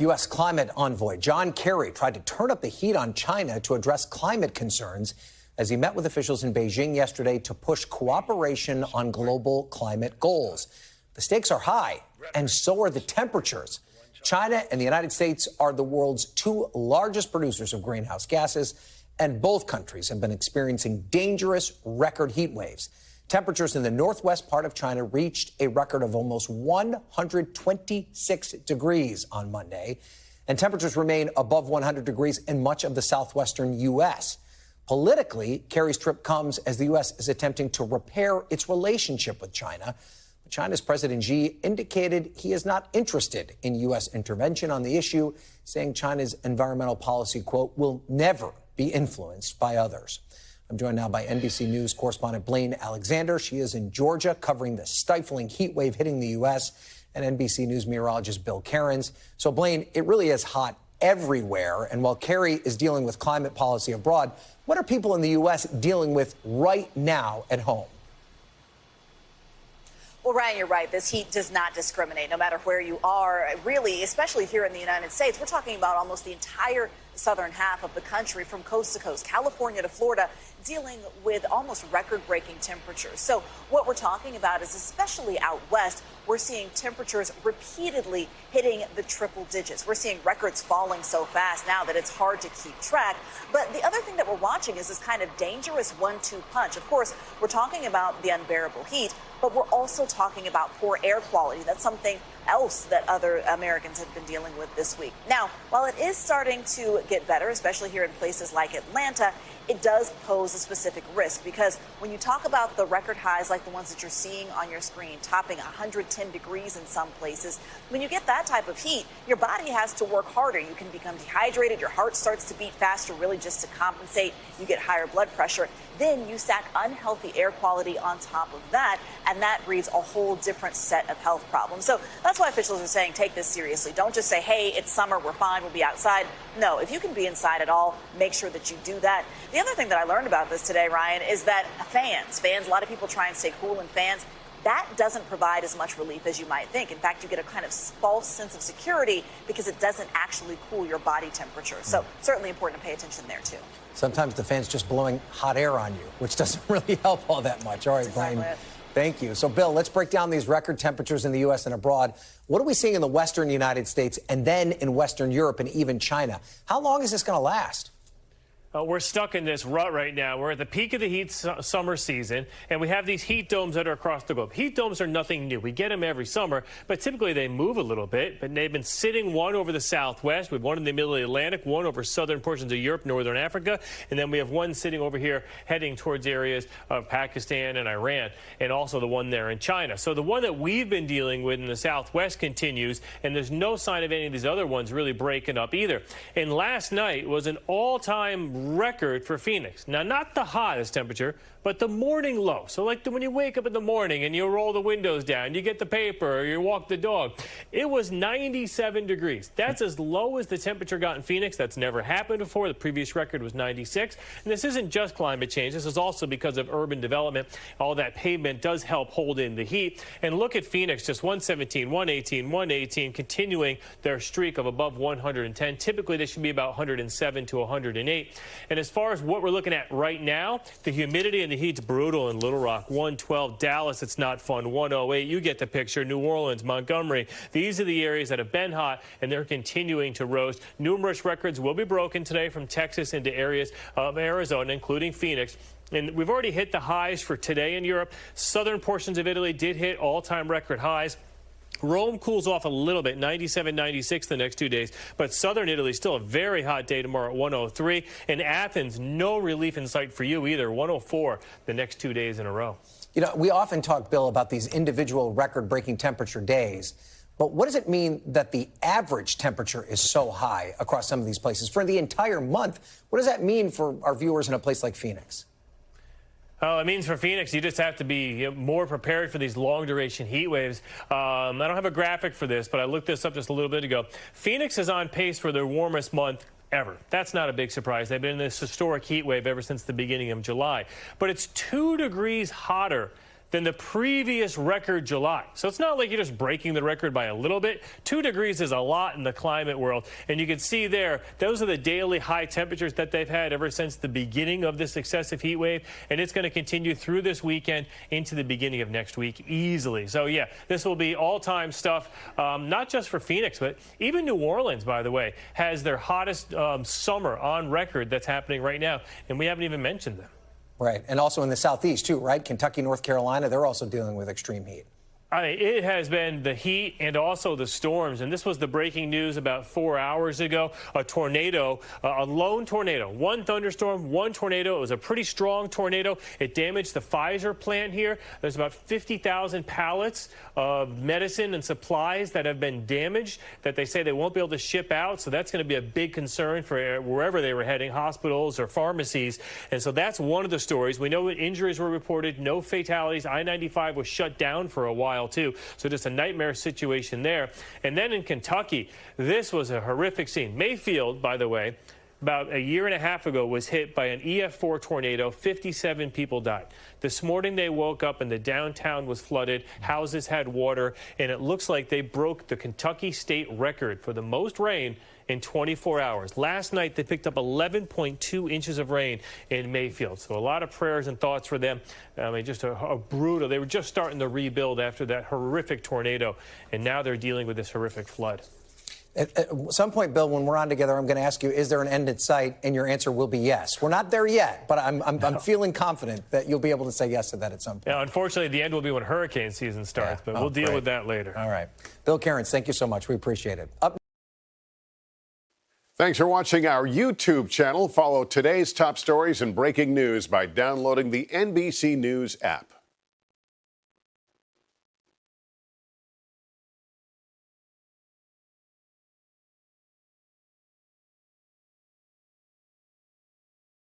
U.S. climate envoy John Kerry tried to turn up the heat on China to address climate concerns as he met with officials in Beijing yesterday to push cooperation on global climate goals. The stakes are high, and so are the temperatures. China and the United States are the world's two largest producers of greenhouse gases, and both countries have been experiencing dangerous record heat waves. Temperatures in the northwest part of China reached a record of almost 126 degrees on Monday, and temperatures remain above 100 degrees in much of the southwestern U.S. Politically, Kerry's trip comes as the U.S. is attempting to repair its relationship with China. China's President Xi indicated he is not interested in U.S. intervention on the issue, saying China's environmental policy, quote, will never be influenced by others. I'm joined now by NBC News correspondent Blaine Alexander. She is in Georgia covering the stifling heat wave hitting the U.S., and NBC News meteorologist Bill Cairns. So, Blaine, it really is hot everywhere. And while Kerry is dealing with climate policy abroad, what are people in the U.S. dealing with right now at home? Well, Ryan, you're right. This heat does not discriminate, no matter where you are. Really, especially here in the United States, we're talking about almost the entire southern half of the country, from coast to coast, California to Florida, dealing with almost record-breaking temperatures. So what we're talking about is, especially out west, we're seeing temperatures repeatedly hitting the triple digits. We're seeing records falling so fast now that it's hard to keep track. But the other thing that we're watching is this kind of dangerous 1-2 punch. Of course, we're talking about the unbearable heat, but we're also talking about poor air quality. That's something else that other Americans have been dealing with this week. Now, while it is starting to get better, especially here in places like Atlanta, it does pose a specific risk, because when you talk about the record highs like the ones that you're seeing on your screen, topping 110 degrees in some places, when you get that type of heat, your body has to work harder. You can become dehydrated, your heart starts to beat faster, really just to compensate. You get higher blood pressure. Then you stack unhealthy air quality on top of that, and that breeds a whole different set of health problems. So that's why officials are saying take this seriously. Don't just say, hey, it's summer, we're fine, we'll be outside. No, if you can be inside at all, make sure that you do that. The other thing that I learned about this today, Ryan, is that fans, a lot of people try and stay cool in fans. That doesn't provide as much relief as you might think. In fact, you get a kind of false sense of security because it doesn't actually cool your body temperature. So certainly important to pay attention there, too. Sometimes the fan's just blowing hot air on you, which doesn't really help all that much. All right, Blaine, thank you. So, Bill, let's break down these record temperatures in the U.S. and abroad. What are we seeing in the western United States and then in Western Europe and even China? How long is this going to last? We're stuck in this rut right now. We're at the peak of the heat summer season, and we have these heat domes that are across the globe. Heat domes are nothing new. We get them every summer, but typically they move a little bit. But they've been sitting, one over the southwest, we have one in the middle of the Atlantic, one over southern portions of Europe, northern Africa, and then we have one sitting over here heading towards areas of Pakistan and Iran, and also the one there in China. So the one that we've been dealing with in the southwest continues, and there's no sign of any of these other ones really breaking up either. And last night was an all-time record for Phoenix. Now, not the hottest temperature, but the morning low. So like when you wake up in the morning and you roll the windows down, you get the paper or you walk the dog, it was 97 degrees. That's as low as the temperature got in Phoenix. That's never happened before. The previous record was 96. And this isn't just climate change. This is also because of urban development. All that pavement does help hold in the heat. And look at Phoenix, just 117, 118, 118, continuing their streak of above 110. Typically, they should be about 107 to 108. And as far as what we're looking at right now, the humidity and the heat's brutal in Little Rock. 112. Dallas, it's not fun. 108. You get the picture. New Orleans, Montgomery. These are the areas that have been hot, and they're continuing to roast. Numerous records will be broken today from Texas into areas of Arizona, including Phoenix. And we've already hit the highs for today in Europe. Southern portions of Italy did hit all-time record highs. Rome cools off a little bit, 97, 96 the next 2 days. But southern Italy, still a very hot day tomorrow at 103. And Athens, no relief in sight for you either, 104 the next 2 days in a row. You know, we often talk, Bill, about these individual record-breaking temperature days. But what does it mean that the average temperature is so high across some of these places for the entire month? What does that mean for our viewers in a place like Phoenix? Oh, it means for Phoenix, you just have to be more prepared for these long-duration heat waves. I don't have a graphic for this, but I looked this up just a little bit ago. Phoenix is on pace for their warmest month ever. That's not a big surprise. They've been in this historic heat wave ever since the beginning of July. But it's 2 degrees hotter than the previous record July. So it's not like you're just breaking the record by a little bit. 2 degrees is a lot in the climate world. And you can see there, those are the daily high temperatures that they've had ever since the beginning of this excessive heat wave. And it's going to continue through this weekend into the beginning of next week easily. So, yeah, this will be all-time stuff, not just for Phoenix, but even New Orleans, by the way, has their hottest summer on record that's happening right now. And we haven't even mentioned them. Right. And also in the southeast, too, right? Kentucky, North Carolina, they're also dealing with extreme heat. It has been the heat and also the storms. And this was the breaking news about 4 hours ago. A tornado, a lone tornado, 1 thunderstorm, 1 tornado. It was a pretty strong tornado. It damaged the Pfizer plant here. There's about 50,000 pallets of medicine and supplies that have been damaged that they say they won't be able to ship out. So that's going to be a big concern for wherever they were heading, hospitals or pharmacies. And so that's one of the stories. We know injuries were reported, no fatalities. I-95 was shut down for a while too. So just a nightmare situation there. And then in Kentucky, this was a horrific scene. Mayfield, by the way, about a year and a half ago was hit by an EF4 tornado. 57 people died. This morning they woke up and the downtown was flooded. Houses had water, and it looks like they broke the Kentucky state record for the most rain in 24 hours. Last night they picked up 11.2 inches of rain in Mayfield. So a lot of prayers and thoughts for them. I mean, just a brutal. They were just starting to rebuild after that horrific tornado, and now they're dealing with this horrific flood. At some point, Bill, when we're on together, I'm going to ask you, is there an end in sight? And your answer will be yes. We're not there yet, but I'm feeling confident that you'll be able to say yes to that at some point. Yeah, unfortunately, the end will be when hurricane season starts, but we'll deal with that later. All right. Bill Cairns, thank you so much. We appreciate it. Thanks for watching our YouTube channel. Follow today's top stories and breaking news by downloading the NBC News app.